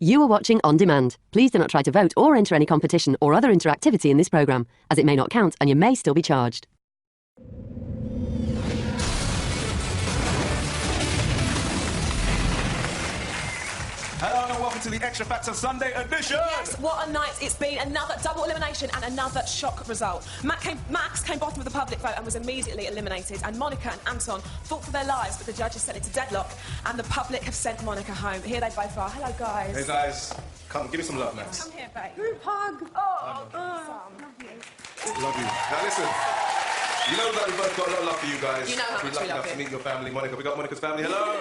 You are watching On Demand. Please do not try to vote or enter any competition or other interactivity in this programme, as it may not count and you may still be charged. Hello and welcome to the Extra Factor Sunday edition! Yes, what a night it's been. Another double elimination and another shock result. Max came bottom of the public vote and was immediately eliminated, and Monica and Anton fought for their lives, but the judges sent it to deadlock and the public have sent Monica home. Here they both are. Hello, guys. Hey guys, come give me some love, Max. Come here, babe. Group hug. Oh, Love you. Now listen, you know that we've both got a lot of love for you guys. You know how much we lucky love enough you. to meet your family, Monica. We got Monica's family. Hello.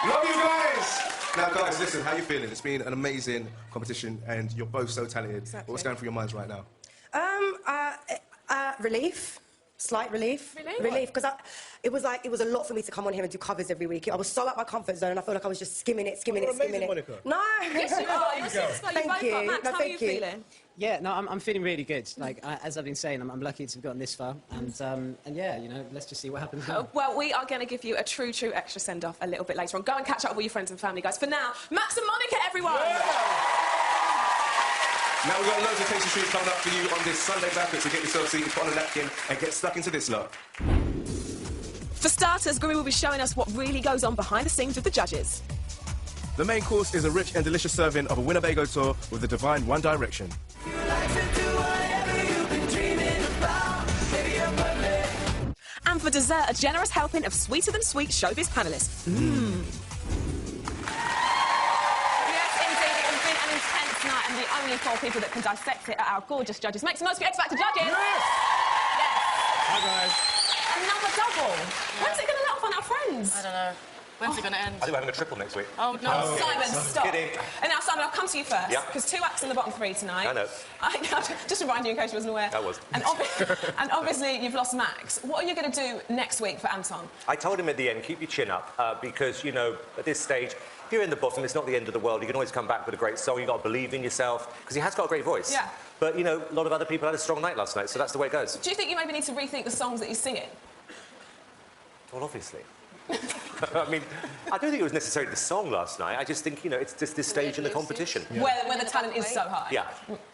Love you guys. Now, guys, listen, how you feeling? It's been an amazing competition, and you're both so talented. Exactly. What's going through your minds right now? Relief. Slight relief. Really? Relief, because it was a lot for me to come on here and do covers every week. I was so out my comfort zone, and I felt like I was just skimming it. Amazing, Monica. No. yes, you are. You're a superstar. You both are. Max, how are you feeling? Yeah, no, I'm feeling really good. Like, as I've been saying, I'm lucky to have gotten this far. And yeah, you know, let's just see what happens now. Well, we are going to give you a true extra send-off a little bit later on. Go and catch up with all your friends and family, guys. For now, Max and Monica, everyone! Yeah. Now we've got loads of tasty treats coming up for you on this Sunday banquet, so get yourself seated, put on a napkin, and get stuck into this lot. For starters, Grimmy will be showing us what really goes on behind the scenes with the judges. The main course is a rich and delicious serving of a Winnebago tour with the divine One Direction. And for dessert, a generous helping of sweeter than sweet showbiz panellists. Yes, indeed, it has been an intense night, and the only 4 people that can dissect it are our gorgeous judges. Make some noise for your X Factor judges. Yes. Hi, guys. Another double. When's it going to let off on our friends? I don't know. When's it going to end? I think we're having a triple next week. Oh, no. Simon, stop. Kidding. And now, Simon, I'll come to you first. Yeah. Because 2 acts in the bottom 3 tonight. I know. Just to remind you in case you wasn't aware. I was. And, and obviously, you've lost Max. What are you going to do next week for Anton? I told him at the end, keep your chin up, because, you know, at this stage, if you're in the bottom, it's not the end of the world. You can always come back with a great song. You've got to believe in yourself, because he has got a great voice. Yeah. But, you know, a lot of other people had a strong night last night, so that's the way it goes. Do you think you maybe need to rethink the songs that you're singing? Well, obviously. I mean, I don't think it was necessarily the song last night. I just think, you know, it's just this stage in the competition. Yeah. Where the talent is so high? Yeah,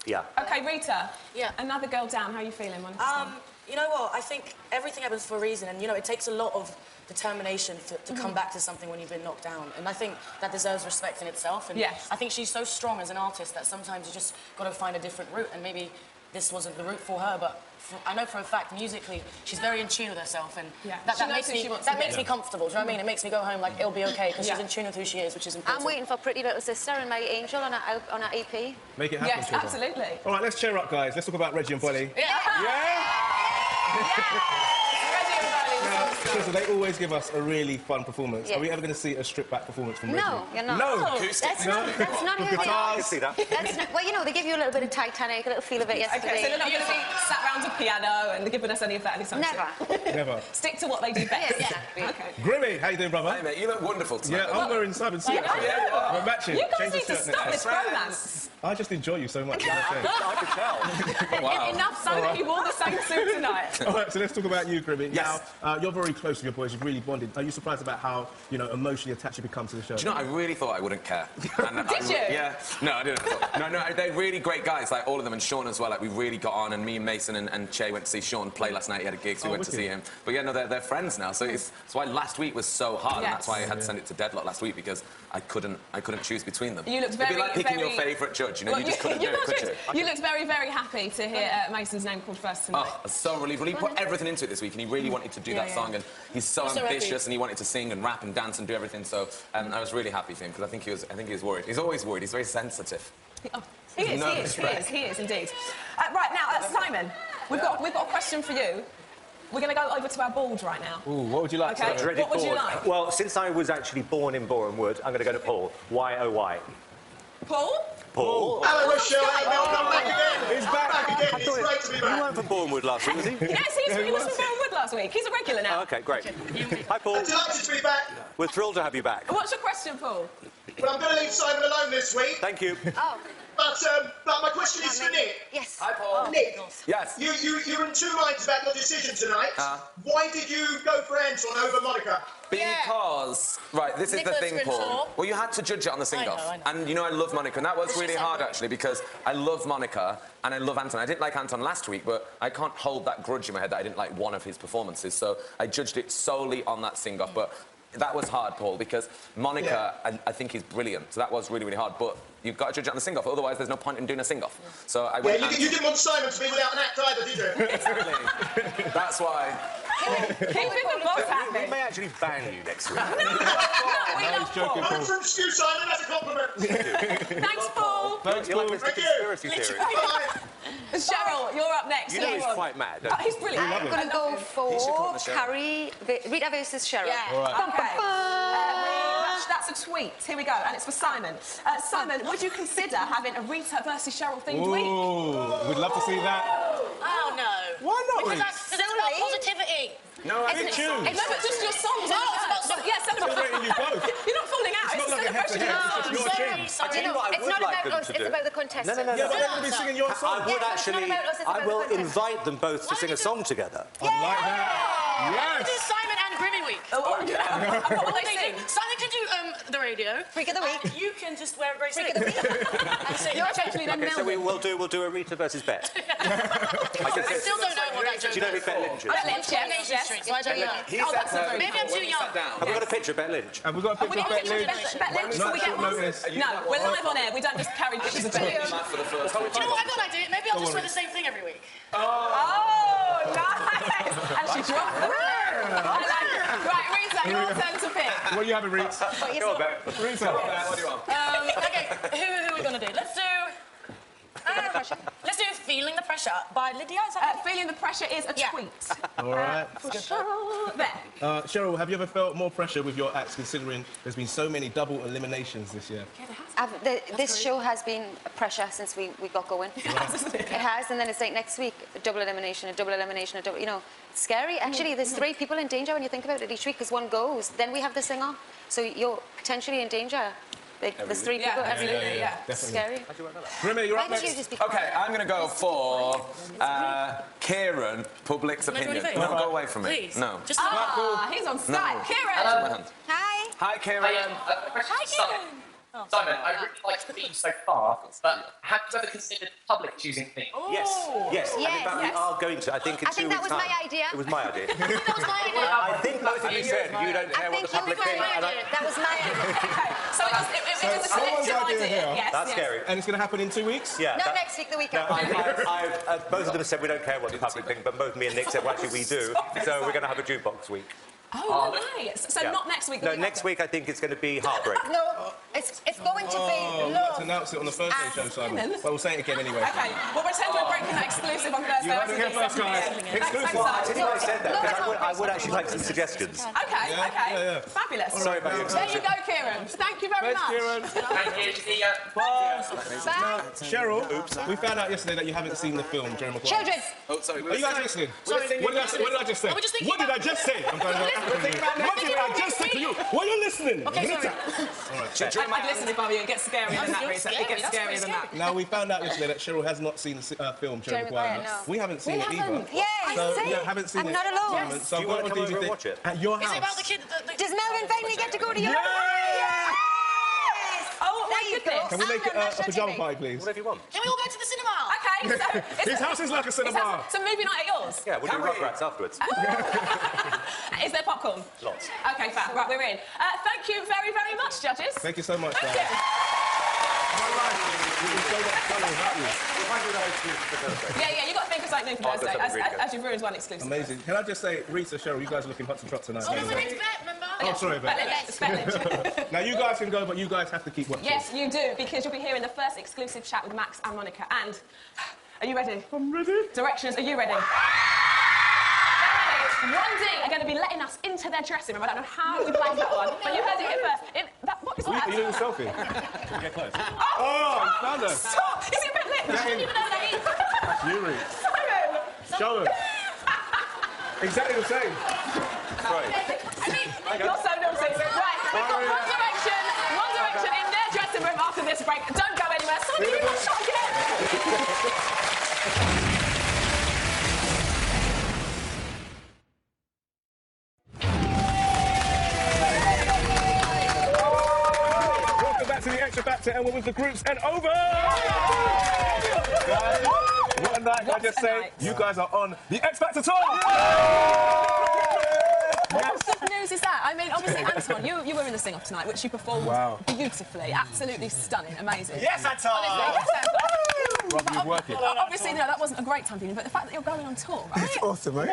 yeah. OK, Rita. Yeah. Another girl down. How are you feeling, Monica? You know what? I think everything happens for a reason, and, you know, it takes a lot of determination to come back to something when you've been knocked down. And I think that deserves respect in itself. And yes. I think she's so strong as an artist that sometimes you just got to find a different route, and maybe this wasn't the route for her, but I know for a fact, musically, she's very in tune with herself, and that makes me comfortable. Do you know what I mean? It makes me go home like, it'll be okay, because she's in tune with who she is, which is important. I'm waiting for Pretty Little Sister and My Angel on our EP. Make it happen, yes, children. absolutely. All right, let's cheer up, guys. Let's talk about Reggie and Polly. Yeah! So they always give us a really fun performance. Yes. Are we ever going to see a stripped-back performance from Reggie? No, you're not. No! That's not who they are. I can see that. Well, you know, they give you a little bit of Titanic, a little feel of it yesterday. OK, so they're not going to be sat round a piano and giving us any of that anytime soon? Never. Never. Stick to what they do best. Yeah. OK. Grimmy, how you doing, brother? Hey, mate, you look wonderful tonight. Yeah, I'm wearing Simon suit. We're matching. You guys Change the need to shirt stop next this time. romance. I just enjoy you so much. I could tell. Wow. Enough so that you wore the same suit tonight. All right, so let's talk about you, Grimmy. Yes. Now, you're very close with your boys. You've really bonded. Are you surprised about how, you know, emotionally attached you become to the show? Do you know, I really thought I wouldn't care. And Did you? Yeah. No, I didn't. No, they're really great guys, like all of them, and Sean as well. Like, we really got on, and me and Mason and Che went to see Sean play last night. He had a gig, so we went to see him. But yeah, no, they're friends now, so that's why last week was so hard, and that's why I had to send it to deadlock last week, because I couldn't choose between them. You looked very, It'd be like picking very... your favourite judge, you know, well, you just couldn't do it, could you? You looked very, very happy to hear Mason's name called first tonight. Oh, I was so relieved. Well, he put everything into it this week, and he really wanted to do that song, and he's so ambitious, and he wanted to sing and rap and dance and do everything. So I was really happy for him, because I think he was worried. He's always worried. He's very sensitive. Oh, he is indeed. Right now, Simon, we've got a question for you. We're going to go over to our board right now. Ooh, what would you like? Okay. Dreaded What would you board. like? Well, since I was actually born in Boreham Wood, I'm going to go to Paul. Why, oh, why? Paul? Paul. Hello, Rochelle. Welcome back again. He's back again. It's great to be back. You weren't from Boreham Wood last week, was he? Yes, he was from Boreham Wood last week. He's a regular now. Oh, OK, great. Hi, Paul. I'm delighted to be back. We're thrilled to have you back. What's your question, Paul? But I'm going to leave Simon alone this week. Thank you. Oh. But my question is for Nick. Yes. Hi, Paul. Nick. Yes. You're in 2 minds about your decision tonight. Why did you go for Anton over Monica? Because, right, this is Nicholas the thing, Grimshaw. Paul. Well, you had to judge it on the sing-off. I know. And, you know, I love Monica, and that was But she really said hard, no. actually, because I love Monica and I love Anton. I didn't like Anton last week, but I can't hold that grudge in my head that I didn't like one of his performances, so I judged it solely on that sing-off. But that was hard, Paul, because Monica, I think, is brilliant, so that was really, really hard. But you've got to judge it on the sing-off, otherwise there's no point in doing a sing-off. So I went... You didn't want Simon to be without an act either, did you? That's why... Keeping the boss happy. We may actually ban you next week. No, we love Paul. I'm from Skew, Simon, that's a compliment. Thanks, Paul. Thanks, Paul. It's the conspiracy theory. Cheryl, you're up next. You know he's quite mad, don't you? He's brilliant. I'm going to go for Rita versus Cheryl. Yeah. All right. Okay. That's a tweet. Here we go, and it's for Simon. Simon, would you consider having a Rita versus Cheryl themed week? Ooh, we'd love to see that. Oh, no. Why not, Because Reece? that's about positivity. No, I didn't choose. It's not just your songs. No, it's about something. Yeah, Celebrating you both. You're not falling out. It's not like a head-to-head. It's just your tune. I tell you what I It's would not like about them us, to it's do. about the contestants. No. Yeah, but they're going to be singing your I song. would but it's not actually... about us, it's I about will the contest. invite them both to sing a song together. I'd like that. This is Yes. Simon and Grimmy week. What will they sing? Simon can do the radio. Freak of the week. And you can just wear a grey Freak suit. of the week. And sing. You're essentially then Okay, so Melvin. we'll do a Rita versus Bet. I still don't know what that joke Do you know who is. Bet Lynch is? Bet Lynch, yes, Coronation yes. Street, so I don't know. That's a very Maybe I'm too young. Have we got a picture of Bet Lynch? Have we got a We picture got of a Bet picture of Lynch? Bet Lynch. Can we get Short one? notice. No, we're live on air. We don't just carry pictures of Bet Lynch. for the first Do you know what I got an idea? Maybe I'll just wear the same thing every week. Oh, nice! And she dropped the I like it. Right, Rita, your turn to pick. What are you having, Reece? Go on, Bet. Rita. What do you want? Okay, who are we gonna do? Let's do Feeling the Pressure by Lydia. Is that Feeling the Pressure is a tweet. All right. For Cheryl. There. Cheryl, have you ever felt more pressure with your acts, considering there's been so many double eliminations this year? This show has been a pressure since we got going. It has, and then it's like next week, a double elimination, a double elimination, a double, you know, it's scary. Actually, there's 3 people in danger when you think about it each week, because one goes, then we have the singer, so you're potentially in danger. Like, there's 3 people every week. Yeah. Scary. Grimmy, you're Why up did you next. just be Okay, I'm going to go for Kieran, Public's Opinion. anything? No, go away from me. Please. No. Just He's on Skype. Kieran. My hand. Hi. Hi, Kieran. Hi, Kieran. Simon, I really like the theme so far, but have you ever considered public choosing theme? Yes. And in Yes, fact, we are going to. I think in 2 weeks' that was time. my idea. It was my idea. That was my idea. I think both of you said you don't care what the public think. and That was my idea. So it was a someone's collective idea here. Yes, That's scary. And it's going to happen in 2 weeks? Yeah. Not next week, the week No, after. both of them said we don't care what the public think, but both me and Nick said, well, actually, we do. So we're going to have a jukebox week. Oh, nice. So not next week. No, next week I think it's going to be Heartbreak. No, it's going to be Let's love. announce it on the Thursday show, Simon. But we'll say it again anyway. Okay, we'll return to a breaking that exclusive on Thursday. You heard it here first, guys. Exclusive. Well, I didn't know I said that, because I would actually like some suggestions. Okay, okay. Fabulous. Sorry about your There you go, Kieran. Thank you very much. Kieran. Thank you. See ya. Bye. Cheryl, we found out yesterday that you haven't seen the film, Jerry Maguire. Children. Oh, sorry. Are you guys listening? What did I say? What did I just say? We're just thinking What did I just say? I'm going to What did I just say to you? Why are you listening? Okay, sorry. I'd listen if I were you. It gets scarier than that, Rita. It gets scarier than that. Now, we found out yesterday that Cheryl has not seen the film, Jerry Maguire. no. We haven't seen it either. Yes, So, see? yeah, haven't seen I'm it. not alone. Simon. So Do you I've want got to come over and DVD watch it? at your Is house. it about the kid? Does Melvin finally get to go to your Yeah! Oh, my There you goodness. go. Can we make it I'm on a national pyjama TV. party, please? Whatever you want. Can we all go to the cinema? Okay, so... His house is like a cinema. So movie night at yours? Yeah, we'll do Rugrats afterwards. Is there popcorn? Lots. Okay, fab. Right, we're in. Thank you very, very much, judges. Thank you so much, Thank guys. you. Yeah, you got to think of something new for Oh, I've got Thursday, something really good. as you've ruined one exclusive. Amazing. Can I just say, Rita, Cheryl, you guys are looking hot to trot tonight. Oh, no, we need to bet, remember? Oh, sorry, Bet Ben. Lynch, Bet Lynch. Now, you guys can go, but you guys have to keep watching. Yes, you do, because you'll be hearing the first exclusive chat with Max and Monica. And are you ready? I'm ready. Directions, are you ready? One D are going to be letting us into their dressing room. I don't know how we played that one, but you heard it here first. What is that? Are you doing a selfie? Get close. Oh, I found her. Stop! Is it Bet Lynch? I didn't even know that either. That's you, Reece. Simon! Show them. Exactly the same. Right. You're so naughty. Right, we've got One Direction in their dressing room after this break. Don't go anywhere. Simon, you got shot again. what was the groups and over? Guys, what a night, can I just say? You guys are on the X Factor tour! What good news is that? I mean, obviously, Anton, you were in the sing-off tonight, which you performed beautifully, absolutely stunning, amazing. Yes, Anton! Rob, you're working. Obviously, no, that wasn't a great time for you, but the fact that you're going on tour, right? It's awesome, right?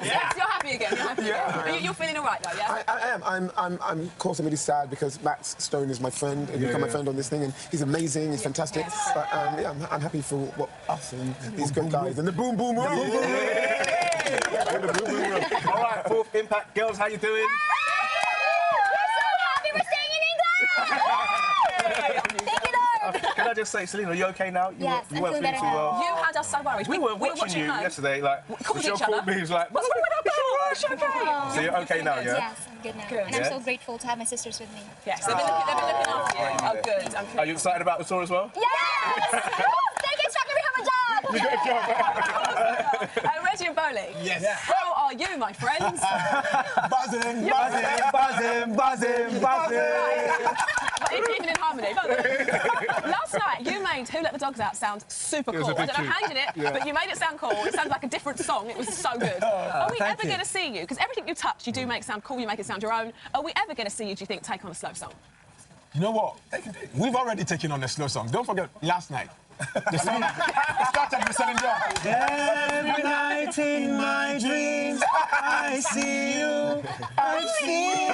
Yes, you're happy again. You're happy again. You're feeling all right, though, yeah? I am. I'm of course, I'm really sad because Max Stone is my friend and become my friend on this thing, and he's amazing, he's fantastic. But yeah, I'm happy for what us and these good guys and the boom boom room. All right, fourth Impact girls, how you doing? Can I just say, Selena, are you okay now? Yes, you weren't feeling too well. You had us so worried. We were watching you yesterday, like, Michelle called me, he was like, what's wrong with her bell? Is she okay? So you're okay now, yeah? Yes, I'm good now. And I'm so grateful to have my sisters with me. Yes, they've been looking after you. Oh, good. Are you excited about the tour as well? Yes! Thank you, Xtra, we have a job! You got a job. Reggie and Bowley. Yes. How are you, my friends? Buzzing. Even in harmony. Last night, you made Who Let the Dogs Out sound super cool. I don't know how you did it, but you made it sound cool. It sounded like a different song. It was so good. Are we ever going to see you? Because everything you touch, you do make sound cool, you make it sound your own. Are we ever going to see you, do you think, take on a slow song? You know what? We've already taken on the slow songs. Don't forget last night. The song started with Southern Jazz. Every night in my dreams, I see you. I see you.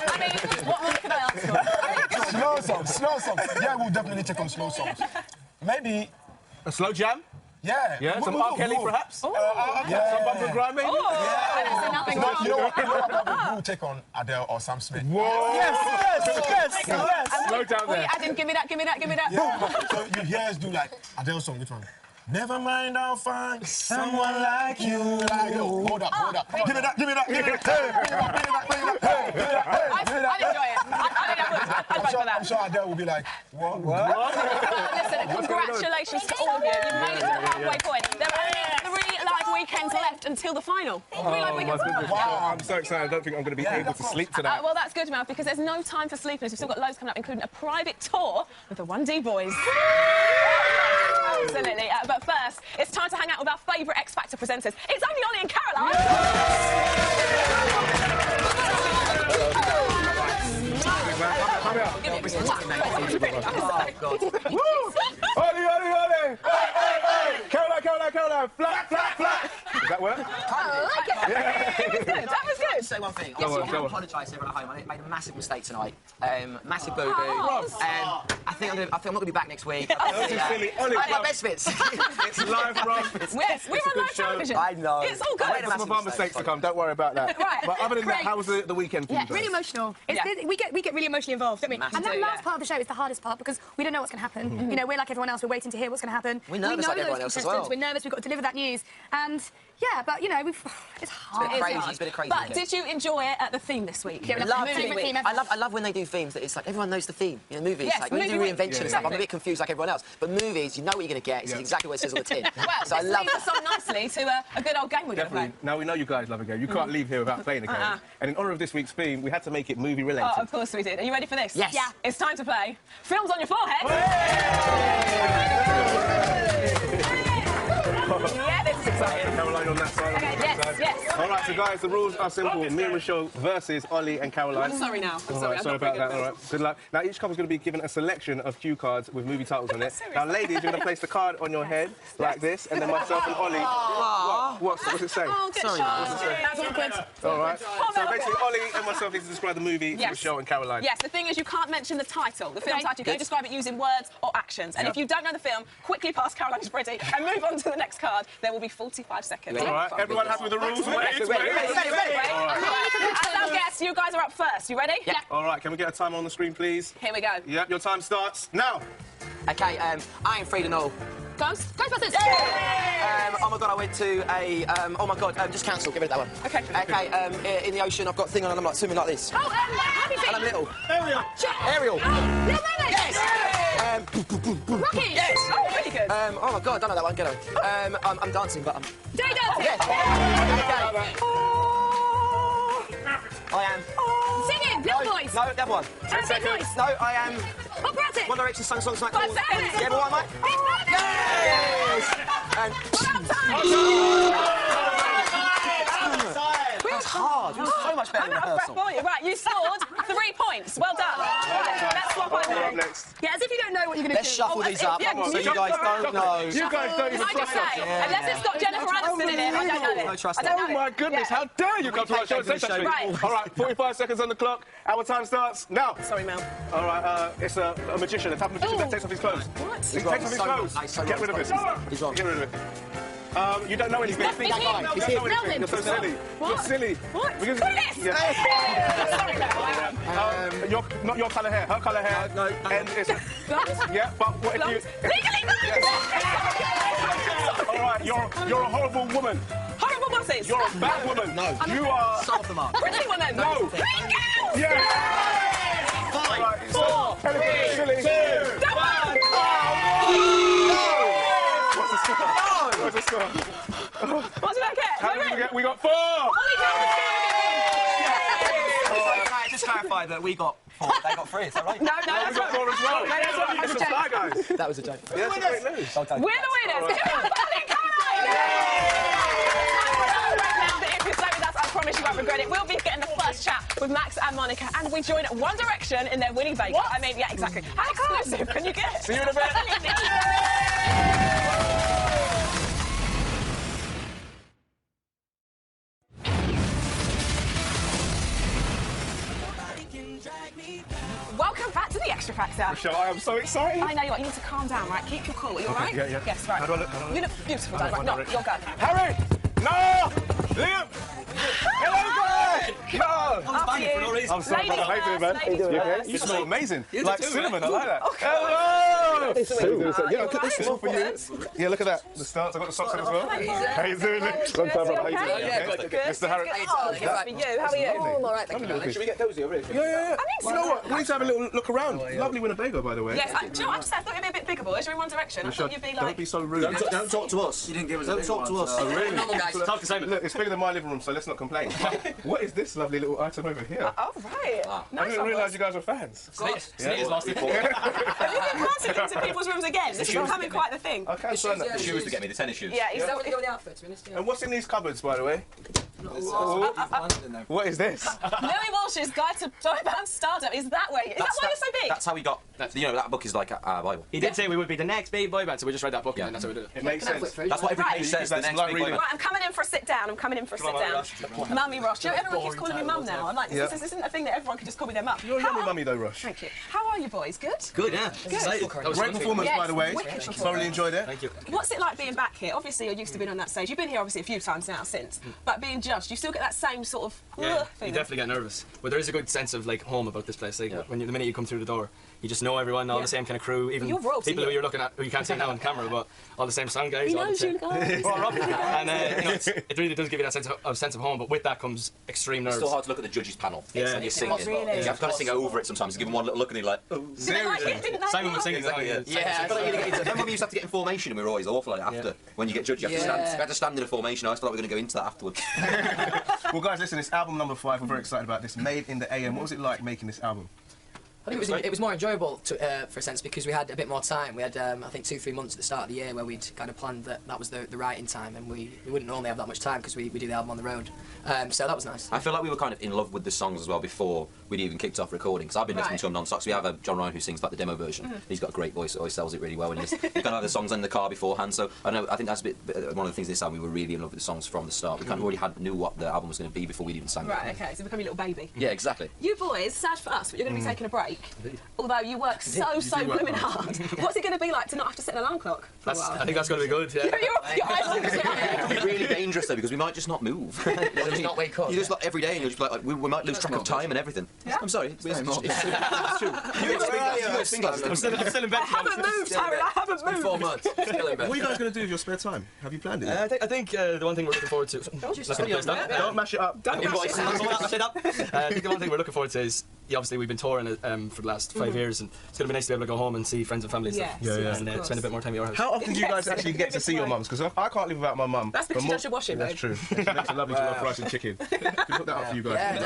I mean, what more can I ask for? Slow songs. Yeah, we'll definitely take on slow songs. Maybe a slow jam? Yeah. Yeah, some R. Kelly, perhaps? Some Bumper Grind, maybe? I don't see nothing wrong. You know what? We'll take on Adele or Sam Smith. Whoa! Yes. Slow down there. Adam, give me that. Yeah. So you hear us do like Adele song, which one? Never mind, I'll find someone like you. Like, hold up. Give me that. I'd enjoy it. I'd vote for that. I'm sure Adele will be like, what? Listen, congratulations to all of you. You've made it to the halfway point. There are only 3 live weekends left until the final. 3 live weekends left. Wow, I'm so excited. I don't think I'm going to be able to sleep tonight. Well, that's good, Mel, because there's no time for sleepiness. We've still got loads coming up, including a private tour with the 1D boys. Absolutely. But first, it's time to hang out with our favourite X Factor presenters. It's only Ollie and Caroline. Come here. Ollie! Caroline! Flat! Does that work? I like it. That was good. Say one thing. Go on. Apologise to everyone at home. I made a massive mistake tonight. Massive boo-boo. I think I'm not going to be back next week. That's silly. Ollie, I had my best bits. It's live, Rob. Yes, we're on live television. I know. It's all good. Some of our mistakes to come. Don't worry about that. Right. But other than that, how was the weekend for you guys? Really emotional. We get really emotionally involved, don't we? And that last part of the show is the hardest part because we don't know what's going to happen. You know, we're like everyone else. We're waiting to hear what's going to happen. We're nervous like everyone else as well. We're nervous. We've got to deliver that news. And yeah, but you know, it's hard. It's been a crazy But weekend. did you enjoy it at the theme this week? Yeah, I love when they do themes that it's like everyone knows the theme. You know, movies. Yes, like when you do movie reinvention and stuff, I'm a bit confused like everyone else. But movies, you know what you're going to get. It's exactly what it says on the tin. Well, so I this love leads us on nicely to a good old game we're going to play. Definitely. Now we know you guys love a game. You can't leave here without playing a game. And in honour of this week's theme, we had to make it movie related. Oh, of course we did. Are you ready for this? Yes. Yeah. It's time to play Films on Your Forehead. Yeah, this is exciting. Caroline on that side. Okay, yes. All right, so guys, the rules are simple. Me and Rochelle versus Ollie and Caroline. I'm sorry now. Sorry about that. All right, good luck. Now, each couple's going to be given a selection of cue cards with movie titles on it. Now, ladies, you're going to place the card on your head like this, and then myself and Ollie... What's it say? Oh, good shot. That's awkward. All right. So basically, Ollie and myself need to describe the movie to Rochelle and Caroline. Yes, the thing is you can't mention the title, the film title. You can describe it using words or actions. And if you don't know the film, quickly pass Caroline Spready and move on to the next card. There will be 45 seconds. All right, everyone happy with the rules? Ready. As our guests, you guys are up first. You ready? Yeah. All right, can we get a timer on the screen, please? Here we go. Yeah, your time starts now. Okay, I am Frida Null. Ghostbusters! Oh my god, I went to a. Oh my god, just cancel. Get rid of that one. Okay. Okay, in the ocean, I've got a thing on and I'm like swimming like this. Oh, Happy Feet! And I'm little. Ariel! Ariel! Little Mermaid! Yes! Rocky! Yes! Oh, really good. Oh my god, I don't know that one. Get on. I'm dancing, but I'm. Dirty Dancing! Yes! I am. Singing, little voice. No, the other one. 10 seconds. No, I am. Operatic. One Direction sung songs like 5 seconds. Yeah, everyone, mate. Yes! And... It was hard. It was so much better than rehearsal. Right, you scored 3 points. Well done. Let's swap over. Yeah, as if you don't know what you're going to do. Let's shuffle these up so you guys don't know. You guys don't even Can I just say, unless it's got Jennifer Aniston in it, I don't know it. No trust. Oh my goodness, how dare you come to our show and say such things. Right. All right, 45 seconds on the clock. Our time starts now. Sorry, Mel. All right, it's a magician, a type of magician that takes off his clothes. What? He takes off his clothes. Get rid of it. He's wrong. Get rid of it. You don't know anything. He's him. You don't know anything. You're so silly. You're silly. What? Because, Chris! Sorry, Mel. not your colour hair, her colour hair. No. And it's... Yeah, but what if you... Legally blonde! All right, you're a horrible woman. Horrible bosses. You're a bad woman. No. You are... Some of them are. Pretty woman. No. Mean girls! Yeah! 5, 4, 3, 2, 1. What's the score? What's the score? What did I get? How did we get? We got 4! Just clarify that we got 4, they got 3, is that right? No, We got 4 as well. It's a fly, guys. That was a joke. Yeah, it's a great news. We're the winners. Give it up for Alex Caroline. If you stay with us, I promise you won't regret it. We'll be getting the first chat with Max and Monica, and we join One Direction in their Winnie Baker. I mean, yeah, exactly. How exclusive can you get? See you in a bit. Welcome back to the Extra Factor. Michelle, I am so excited. I know you are. You need to calm down, right? Keep your cool. Are you all right? Yeah. Yes, right. How do I look? You look beautiful, Dad. Right, no, you're good. Harry! No! Liam! Hello, guys! No! After you. I'm sorry, brother. How you doing, man? Ladies first. You smell amazing. You Like do too, cinnamon, right? I like that. Okay. Hello! Yeah, Alright. this is all for you. Yeah, look at that. The stars. I got the socks on as well. How you doing? Long time, brother. How you doing? Yeah, Okay. good. Mr. Harry. Oh, good for you. How are you? Oh, I'm all right, thank you. Should we get cozy over here? Yeah. You know what? We need to have a little look around. Lovely Winnebago, by the way. Yes, do you know what I just said? I thought you'd be a bit bigger, boys. You're in One Direction. I Michelle, thought you'd be don't like... be so rude. Don't talk to us. You didn't give us a big one. Don't talk to us. Oh, really? Come on, guys. Look, look, it's bigger than my living room, so let's not complain. What is this lovely little item over here? Oh, right. I Nice didn't one, realise boys. you guys were fans. Sneakers last Have you been passing into people's rooms again? This is becoming quite the thing. I can't stand that. The shoes to get me, the tennis shoes. Yeah, he's Go with the outfit, to be honest. And what's in these cupboards, by the way? What is this? Louis Walsh's Guide to Boy Band Stardom is that way. Is that why you're so big? That's how we got... You know, that book is like our Bible. He did say we would be the next big boy band, so we just read that book and that's how we did it. It makes sense. That's what every page says, the next big boy band. Right, I'm coming in for a sit down. I'm coming in for a sit down. Mummy Ross. Do you know, everyone keeps calling me mum now. I'm like, this isn't a thing that everyone can just call me their mum. You're a yummy mummy, though, Rush. Thank you. How are you boys? Good? Good, yeah. Good. Great performance, by the way. Thoroughly enjoyed it. Thank you. What's it like being back here? Obviously, you're used to being on that stage. You've been here, obviously, a few times now since. But being judged, you still get that same sort of Yeah, you feeling. definitely get nervous. But there is a good sense of like home about this place. Like when the minute you come through the door, you just know everyone, all the same kind of crew, even You're royalty, people who you're looking at who you can't see now on camera, but all the same sound guys. He all the knows same. you guys. And you know, it really does give you that sense of home. But with that comes extreme nerves. It's still hard to look at the judges panel when you're singing. Really? You have to kind of sing over it sometimes. Give them one little look and you're like, oh. Did they like it? Didn't they? Simon was singing. Exactly, yeah. I feel like remember we used to have to get in formation and we were always awful like after. When you get judged, you have to stand. We had to stand in a formation. I always thought we were going to go into that afterwards. Well, guys, listen, it's album number 5. We're very excited about this. Made in the AM. What was it like making this album? I think it was more enjoyable for a sense because we had a bit more time. We had I think 2-3 months at the start of the year where we'd kind of planned that was the writing time, and we wouldn't normally have that much time because we do the album on the road. So that was nice. I feel like we were kind of in love with the songs as well before we'd even kicked off recording, because I've been listening to them non-stop. So we have a John Ryan who sings like the demo version. He's got a great voice, always sells it really well, and you kind of have the songs in the car beforehand. So I think that's one of the things this album, we were really in love with the songs from the start. We kind of already knew what the album was going to be before we'd even sang it. Right, okay, so become your little baby. Yeah, exactly. You boys, sad for us, but you're going to be taking a break. Although you work so blooming hard. What's it going to be like to not have to set an alarm clock for a while? I think that's going to be good. Yeah. Your eyes are It's really dangerous though, because we might just not move. Just not wake up. You just like every day, and you're just like we might lose track of time and everything. Yeah? I'm sorry. It's true. I'm still in bed. I haven't moved, Harry. I haven't moved. 4 months. Still in bed. What are you guys going to do with your spare time? Have you planned it? I think the one thing we're looking forward to. Don't mash it up. I think the one thing we're looking forward to is, obviously we've been touring for the last 5 years, and it's going to be nice to be able to go home and see friends and family and stuff. And spend a bit more time at your house. How often do you guys actually get to see your mums? Because I can't live without my mum. That's because she does your washing, That's true. She makes a lovely jollof rice and chicken. Can you put that up for you guys?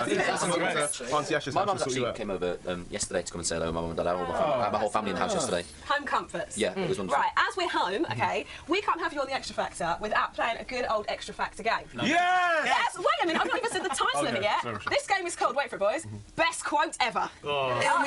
Auntie Ash's my house mum to sort you actually out. came over yesterday to come and say hello. My mum and dad, my whole family in the house yesterday. Home comforts. Yeah, it was wonderful. Right, as we're home, okay, we can't have you on the Extra Factor without playing a good old Extra Factor game. Yes! Wait a minute, I've not even said the title of it yet. Sorry. This game is called, wait for it, boys, Best Quote Ever. Look how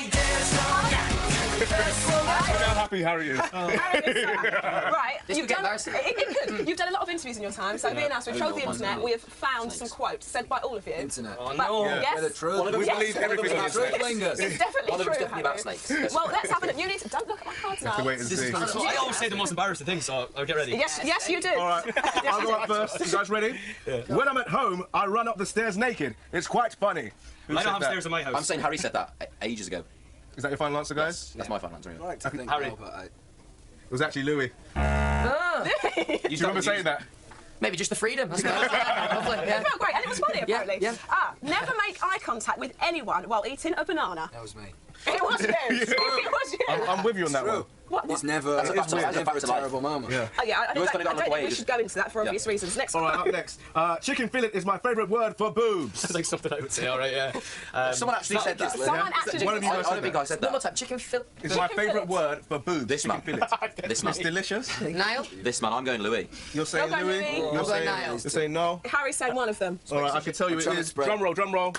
happy Harry is. Right, This could get embarrassing. It could. You've done a lot of interviews in your time, so being asked, we've trolled the internet, we have found some quotes sent by all of you. Internet. Oh, no. Yes. The truth. We believe everything on the It's definitely One of true, them's definitely about Harry. snakes. Well, let's have a... You need to... Don't look at my cards now. Have to wait and see. I always say the most embarrassing things, so I'll get ready. Yes, you do. All right, I'll go up first. You guys ready? When I'm at home, I run up the stairs naked. It's quite funny. I don't have stairs in my house. I'm saying Harry said that ages ago. Is that your final answer, guys? That's my final answer. Yeah. Harry. It was actually Louis. You Do you remember saying that? Maybe just the freedom. That's lovely. Yeah. It felt great, and it was funny, apparently. Yeah. Never make eye contact with anyone while eating a banana. That was me. It was you. It was you. I'm with you on that one. What? It's never. That's a fact of never a life. terrible moment. Yeah. Oh, yeah, I You always don't gotta go think away, we just- should go into that for obvious reasons. Next All right, up next. Chicken fillet is my favourite word for boobs. That's like something I would say, all right, yeah. Someone actually said that. Someone actually One of you I guys don't said think that. I said One more that. time. Chicken fillet. It's my Chicken favourite fillet. word for boobs. This Chicken man. fillet. This man. It's delicious. Niall. This man. I'm going Louis. You're saying Well done, Louis. Louis. You're Well saying done, Niall. You're saying no. Harry's saying one of them. All right, I can tell you it trying to is. spread. Drum roll, drum roll.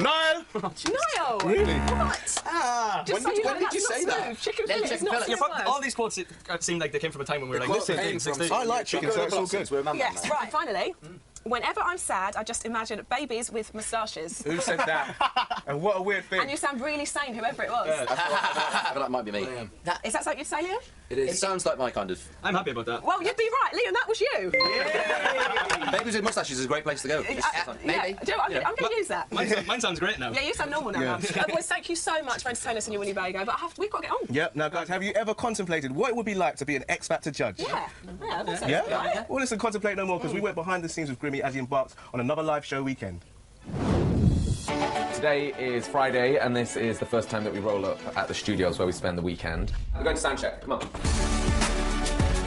Niall. Niall! Really? What? Just When so did know, you that's say not that? smooth. Chicken Then fillet is chicken not fillet. smooth. All these quotes seem like they came from a time when we were like, quote 15, came from- 16. I like chicken, so it's all good. We're a man. Yes, right, finally. Whenever I'm sad, I just imagine babies with moustaches. Who said that? And what a weird thing. And you sound really sane, whoever it was. I feel like it might be me. Is that something you'd say, Liam? It sounds like my kind of. I'm happy about that. Well, you'd be right, Liam, that was you. Babies with moustaches is a great place to go. Yeah, do you know what, I'm going to use that. Mine sounds great now. Yeah, you sound normal now. Boys, thank you so much for entertaining us in your Winnebago, but we've got to get on. Yep. Now, guys, have you ever contemplated what it would be like to be an X Factor judge? Yeah. I think so. Yeah? Well, listen, contemplate no more, because we went behind the scenes with Grimmy as he embarks on another live show weekend. Today is Friday, and this is the first time that we roll up at the studios where we spend the weekend. We're going to sound check. Come on.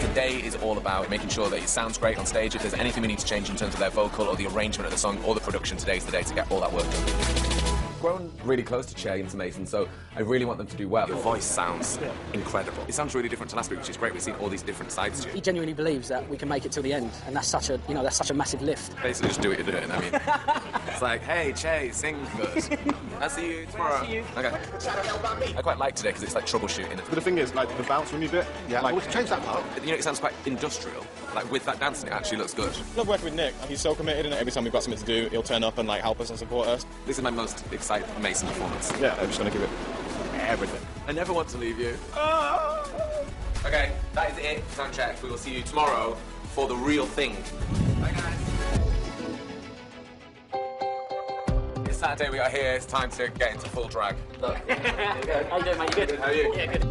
Today is all about making sure that it sounds great on stage. If there's anything we need to change in terms of their vocal or the arrangement of the song or the production, today's the day to get all that work done. Grown really close to Che and to Mason, so I really want them to do well. Your voice sounds incredible. It sounds really different to last week, which is great. We've seen all these different sides to you. He genuinely believes that we can make it till the end, and that's such a massive lift. Basically, just do what you're doing. I mean, it's like, hey, Che, sing good. I'll see you tomorrow. Okay. I quite like today because it's like troubleshooting. But the thing is, like, the bounce when you do it, like, we can change that part. You know, it sounds quite industrial. Like, with that dancing, it actually looks good. I love working with Nick. He's so committed, and every time we've got something to do, he'll turn up and, like, help us and support us. This is my most exciting Mason performance. Yeah, I'm just going to give it everything. I never want to leave you. Okay, that is it. Sound check. We will see you tomorrow for the real thing. Bye, guys. It's Saturday, we are here. It's time to get into full drag. Look. How you doing, mate? You good? How are you? Yeah, good.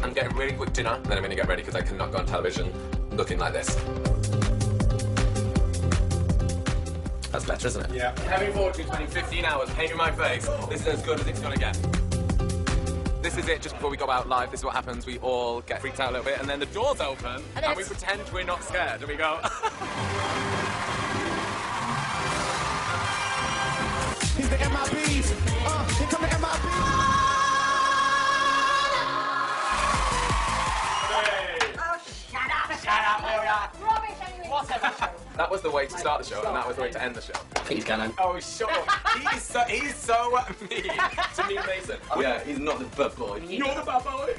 I'm getting really quick dinner, and then I'm going to get ready because I cannot go on television looking like this. That's better, isn't it? Yeah. Having Fortune spending 15 hours painting my face. This is as good as it's going to get. This is it, just before we go out live, this is what happens. We all get freaked out a little bit, and then the doors open, and we pretend we're not scared, and we go... He's the MIBs. Here come the MIBs. That was the way to start the show, and that was the way to end the show. He's gonna. Oh, shut up. He's so mean to me, Mason. Yeah, he's not the bad boy. You're the bad boy.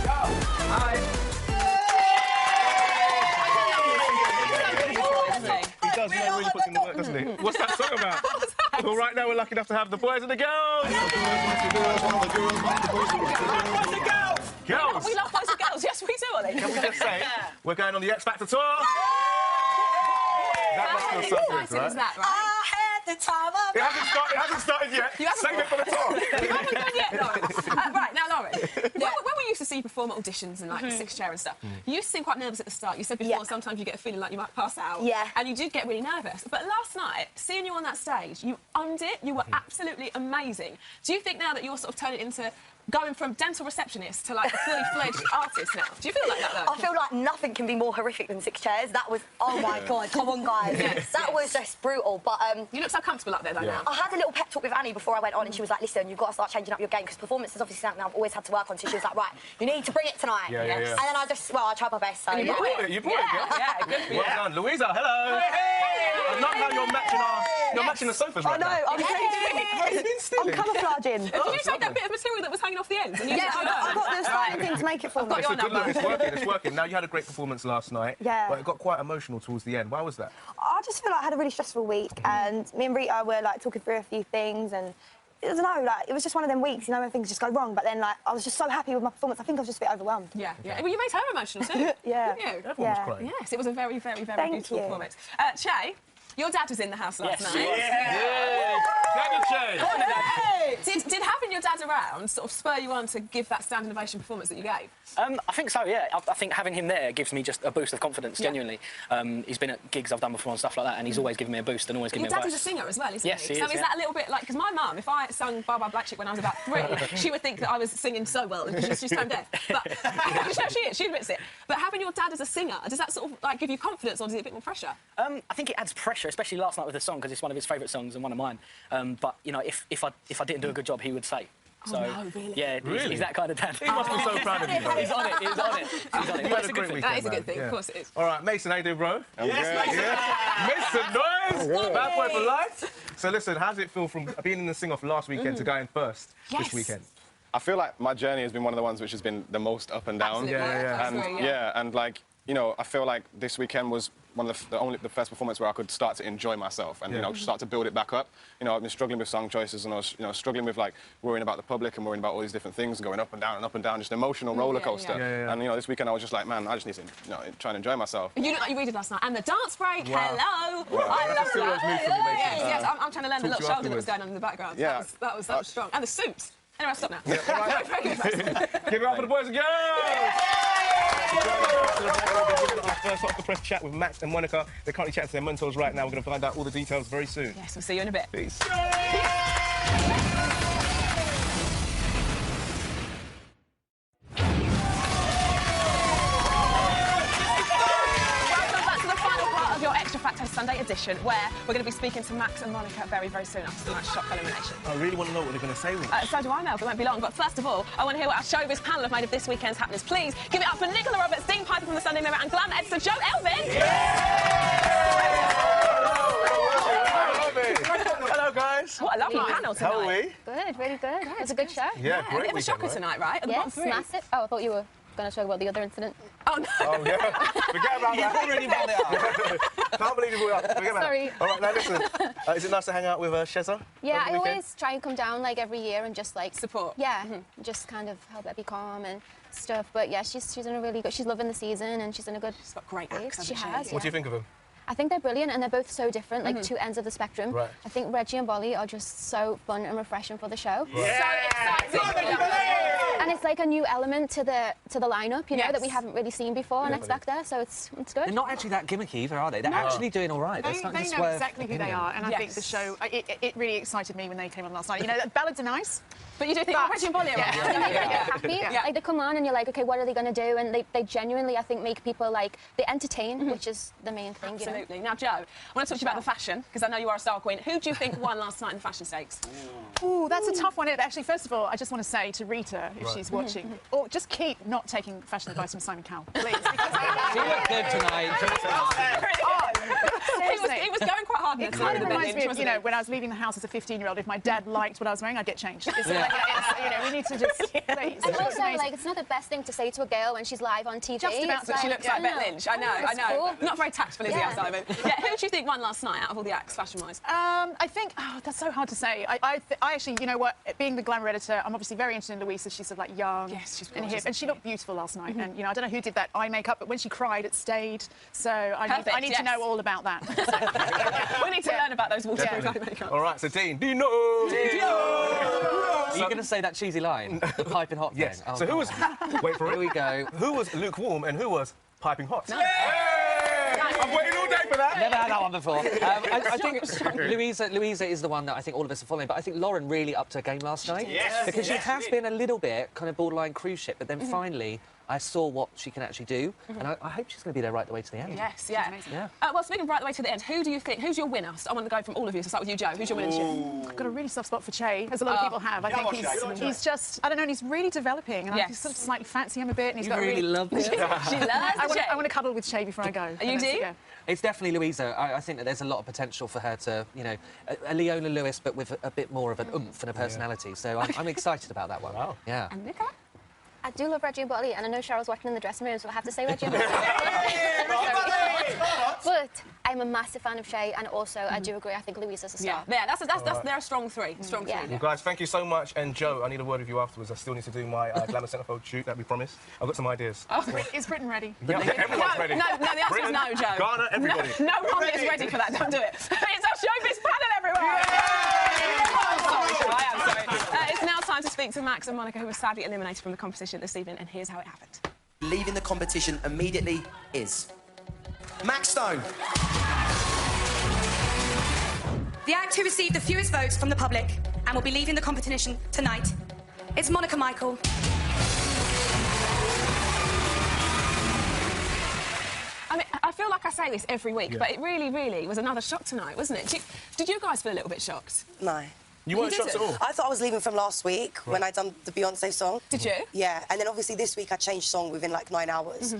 Go. Hi. He does, he really puts in the work, doesn't he? What's that song about? Well, right now we're lucky enough to have the boys and the girls. Girls. We love boys and girls. Yes, we do, Ollie. Can we just say, we're going on the X Factor tour? That must feel so good, right? I had the time of It hasn't started yet. You haven't Save it for the tour. You haven't done yet, Lauren. Right, now, Lauren. When we used to see see you perform at auditions and like the Six Chair and stuff. You used to seem quite nervous at the start. You said before sometimes you get a feeling like you might pass out. Yeah. And you did get really nervous. But last night, seeing you on that stage, you owned it. You were absolutely amazing. Do you think now that you're sort of turning into going from dental receptionist to like a fully fledged artist now? Do you feel like that though? I feel like nothing can be more horrific than Six Chairs. That was, oh my God, come on guys. That was just brutal, but... you look so comfortable up there though now. I had a little pep talk with Annie before I went on and she was like, listen, you've got to start changing up your game because performance is obviously something I've always had to work on, so she was like, right, you need to bring it tonight. Yeah. And then I just, well, I tried my best, so... And you brought it, Yeah, good for you. Well done. Louisa, hello. I love how you're matching the sofas right now. I know, I'm camouflaging. Did you take that bit of material that was hanging off the ends? And I got the slight thing to make it for me. It's working. Now, you had a great performance last night, but it got quite emotional towards the end. Why was that? I just feel like I had a really stressful week, and me and Rita were like talking through a few things, and I don't know, like it was just one of them weeks, you know, when things just go wrong. But then, like, I was just so happy with my performance. I think I was just a bit overwhelmed. Yeah. Well, you made her emotional too. Yeah. Didn't you? Everyone was crying. Yes, it was a very, very, very beautiful performance. Che, your dad was in the house last night. Yeah. Daddy Che. Did having your dad around sort of spur you on to give that standing ovation performance that you gave? I think so, yeah. I think having him there gives me just a boost of confidence, genuinely. He's been at gigs I've done before and stuff like that, and he's always given me a boost and always given me advice. Your dad is a singer as well, isn't yes, he? He so is, is that a little bit like... Because my mum, if I sung Bye Bye Black Chick when I was about 3, she would think that I was singing so well, and she's tone deaf. But she admits it. But having your dad as a singer, does that sort of like give you confidence, or does it a bit more pressure? I think it adds pressure, especially last night with the song, because it's one of his favourite songs and one of mine. But, you know, if I didn't do a good job, he would say. So, no, really? Yeah, he's that kind of dad. He must be so proud of you. He's on it. You had a great weekend, That is a good thing, of course it is. All right, Mason, how you doing, bro? Yes, Mason, nice! Bad boy for life. So listen, how does it feel from being in the sing-off last weekend to going first this weekend? I feel like my journey has been one of the ones which has been the most up and down. And like, you know, I feel like this weekend was one of the first performance where I could start to enjoy myself and you know start to build it back up. You know, I've been struggling with song choices and I was struggling with like worrying about the public and worrying about all these different things, going up and down, just an emotional roller coaster. And you know, this weekend I was just like, man, I just need to try and enjoy myself. You look like you read it last night. And the dance break, hello. Wow. I love that. Yes, I'm trying to learn the little shoulder that was going on in the background. Yeah. That was strong. And the suit. Anyway, I'll stop now. Give it up for the boys and girls! Our first off the press chat with Max and Monica. They're currently chatting to their mentors right now. We're going to find out all the details very soon. Yes, we'll see you in a bit. Peace. Xtra Sunday edition, where we're going to be speaking to Max and Monica very, very soon after tonight's shock elimination. I really want to know what they're going to say. So do I, Mel. It won't be long. But first of all, I want to hear what our showbiz panel have made of this weekend's happenings. Please give it up for Nicola Roberts, Dean Piper from the Sunday Mirror, and glam editor Joe Elvin. Hello, guys. What a lovely panel tonight. How are we? Good, really good. It was a good show. Yeah, great. A bit of a shocker tonight, right? Yes, massive. Oh, I thought you were going to talk about the other incident. Oh, no. Oh, yeah. Forget about that. Already brought it up. Can't believe you brought it up. Forget about Sorry. it. All right, now listen. Is it nice to hang out with Sheza? Yeah, I always try and come down like every year and just like support. Yeah, just kind of help her be calm and stuff. But yeah, she's in a really good. She's loving the season and she's in a good. She's got great place. acts. She has. What do you think of them? I think they're brilliant and they're both so different, like two ends of the spectrum. Right. I think Reggie and Bolly are just so fun and refreshing for the show. Yeah. So exciting. And it's like a new element to the lineup, you know, that we haven't really seen before on X Factor, so it's good. They're not actually that gimmicky either, are they? They're actually doing all right. They know exactly who they are, and I think the show, it really excited me when they came on last night. You know, the ballads are nice. But you do think Reggie and Bolly are happy. Like, they come on and you're like, OK, what are they going to do? And they genuinely, I think, make people, like, they entertain, which is the main thing, Absolutely. You know? Now, Joe, I want to talk to you about the fashion, because I know you are a style queen. Who do you think won last night in the fashion stakes? Ooh, that's a tough one. Actually, first of all, I just want to say to Rita, if she's watching, or just keep not taking fashion advice from Simon Cowell, please. She looked good tonight. He was going quite hard. It kind of reminds me of, you know, when I was leaving the house as a 15-year-old, if my dad liked what I was wearing, I'd get changed. It's like, you know, we need to just, please. And also, like, it's not the best thing to say to a girl when she's live on TV. Just about that she looks like Bette Lynch. I know. Cool. Not very tactful, is he, Simon? Yeah, who do you think won last night out of all the acts, fashion-wise? I think, that's so hard to say. I actually, you know what, being the glamour editor, I'm obviously very interested in Louisa. She's sort of like young and hip, and she looked beautiful last night. And, you know, I don't know who did that eye makeup, but when she cried, it stayed. So I need to know all about that. We need to learn about those waterproof eye makeup. All right, so Dean, do you know? Are you going to say that cheesy line? The piping hot thing? Yes. Oh, so who was... Wait for it. Here we go. Who was lukewarm and who was piping hot? No. I'm waiting all day for that. Never had that one before. I think Louisa is the one that I think all of us are following, but I think Lauren really upped her game last night. Yes. Because she has been a little bit kind of borderline cruise ship, but then finally I saw what she can actually do, and I hope she's going to be there right the way to the end. Yes, yeah. Well, speaking of right the way to the end, who do you think, who's your winner? I want to go from all of you, so start with you, Joe. Who's your winner this year? I've got a really soft spot for Che, as a lot of people have. I think he's just, I don't know, and he's really developing, and I just sort of slightly fancy him a bit, and he's got really love it. She loves I want to cuddle with Che before I go. You do? It's definitely Louisa. I think that there's a lot of potential for her to, you know, a Leona Lewis, but with a bit more of an oomph and a personality. So I'm excited about that one. Wow. Yeah. And Nicola? I do love Reggie and Bolly, and I know Cheryl's working in the dressing room, so I have to say Reggie and Bolly. But I'm a massive fan of Che, and also I do agree. I think Louisa's a star. Yeah, they're a strong three. Strong three. Well, guys, thank you so much. And Joe, I need a word with you afterwards. I still need to do my Glamour Centerfold shoot that we promised. I've got some ideas. Oh, is Britain ready? Yeah, everyone's ready. No, the answer Britain, is no, Joe. Ghana, everybody. No one is ready for that. Don't do it. It's our showbiz panel, everyone. I am sorry. It's now time to speak to Max and Monica, who were sadly eliminated from the competition this evening, and here's how it happened. Leaving the competition immediately is Max Stone. The act who received the fewest votes from the public and will be leaving the competition tonight. It's Monica Michael. I mean, I feel like I say this every week, but it really, really was another shock tonight, wasn't it? Did you guys feel a little bit shocked? No. You weren't shocked at all? I thought I was leaving from last week when I'd done the Beyonce song. Did you? Yeah, and then obviously this week I changed song within like 9 hours.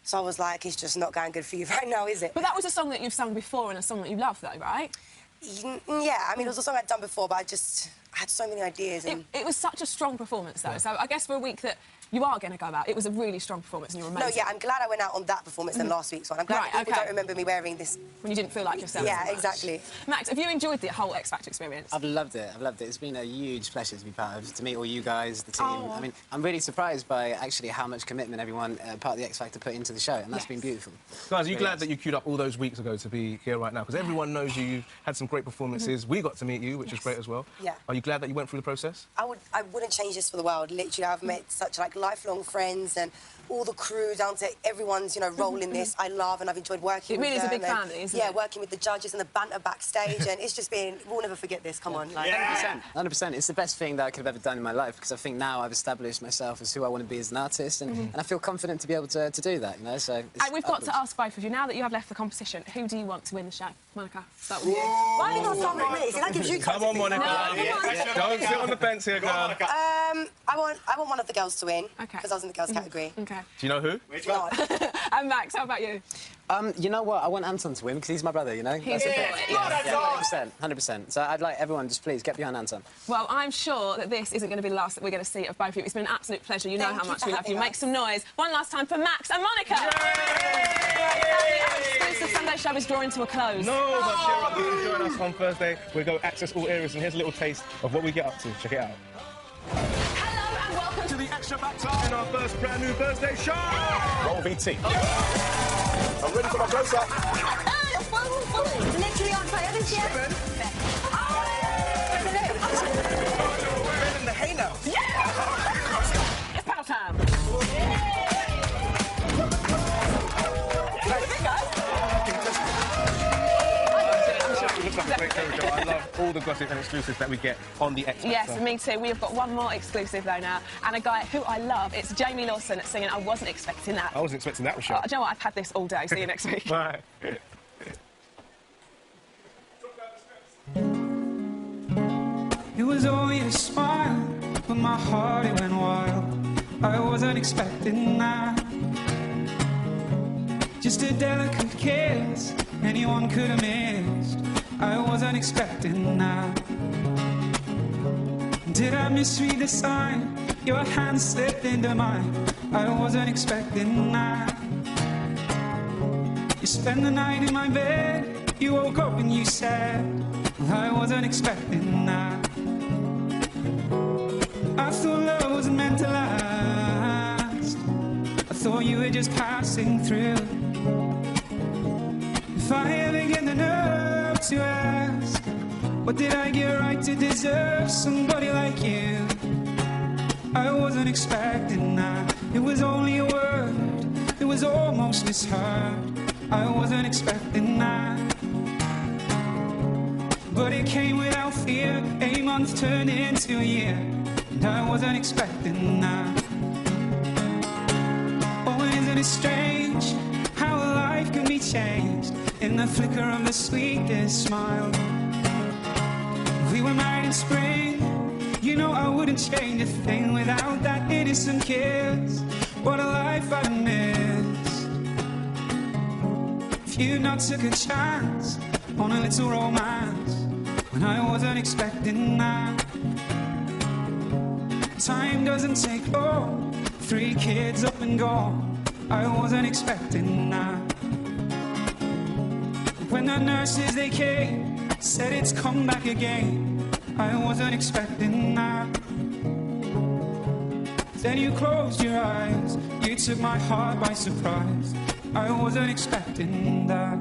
So I was like, it's just not going good for you right now, is it? But that was a song that you've sung before and a song that you love, though, right? Yeah, I mean, it was a song I'd done before, but I had so many ideas. And... It was such a strong performance, though, so I guess for a week that you are going to go out, it was a really strong performance and you were amazing. No, yeah, I'm glad I went out on that performance than last week's one. I'm glad that people don't remember me wearing this... When you didn't feel like yourself. Yeah, exactly. Max, have you enjoyed the whole X Factor experience? I've loved it. It's been a huge pleasure to be part of, to meet all you guys, the team. I mean, I'm really surprised by actually how much commitment everyone part of the X Factor put into the show, and that's been beautiful. Guys, are you glad that you queued up all those weeks ago to be here right now? Because everyone knows you, you've had some great performances. We got to meet you, which is great as well. Yeah. Are you glad that you went through the process? I wouldn't change this for the world. Literally, I've met such like lifelong friends and all the crew down to everyone's, you know, role in this. I love and I've enjoyed working with them. It really is a big family, isn't it? Yeah, working with the judges and the banter backstage, and it's just been... We'll never forget this, come on. Like, 100%. 100%. It's the best thing that I could have ever done in my life, because I think now I've established myself as who I want to be as an artist, and I feel confident to be able to do that, you know, so... And we've got to ask both of you, now that you have left the competition, who do you want to win the show? Monica, start with you. Why have you got to start with me? See, that gives you... Come on, Monica. Don't sit on the fence here, girl. I want one of the girls to win, because I was in the girls' category. Okay. Do you know who? And Max, how about you? You know what? I want Anton to win because he's my brother, you know? He's That's it. 100%. So I'd like everyone just please get behind Anton. Well, I'm sure that this isn't going to be the last that we're going to see of both of you. It's been an absolute pleasure. You know how much we love you. Make some noise. One last time for Max and Monica. Our exclusive Sunday show is drawing to a close. No, but cheer up. You join us on Thursday. We'll go access all areas, and here's a little taste of what we get up to. Check it out. Hello and welcome to the Xtra Back in our first brand new Thursday show. Roll VT. I'm ready for my close-up. Literally on fire this year. We're in the hay now. Yeah! It's battle time. I love all the gossip and exclusives that we get on the X Factor. Yes, me too. We have got one more exclusive though now, and a guy who I love. It's Jamie Lawson singing I Wasn't Expecting That. I wasn't expecting that, Michelle. Do you know what? I've had this all day. See you next week. Bye. It was only a smile, but my heart it went wild. I wasn't expecting that. Just a delicate kiss, anyone could have missed. I wasn't expecting that. Did I misread the sign? Your hand slipped into mine. I wasn't expecting that. You spent the night in my bed. You woke up and you said, I wasn't expecting that. I thought love was meant to last. thought you were just passing through. If I ever get the nerve to ask, what did I get right to deserve somebody like you? I wasn't expecting that. It was only a word, it was almost misheard. I wasn't expecting that. But it came without fear. 8 months turned into a year, and I wasn't expecting that. Oh, isn't it strange how a life can be changed in the flicker of the sweetest smile? If we were married in spring, you know I wouldn't change a thing without that innocent kiss. What a life I'd missed if you not took a chance on a little romance when I wasn't expecting that. Time doesn't take long, 3 kids up and gone. I wasn't expecting that. When the nurses they came, said it's come back again, I wasn't expecting that. Then you closed your eyes, you took my heart by surprise. I wasn't expecting that.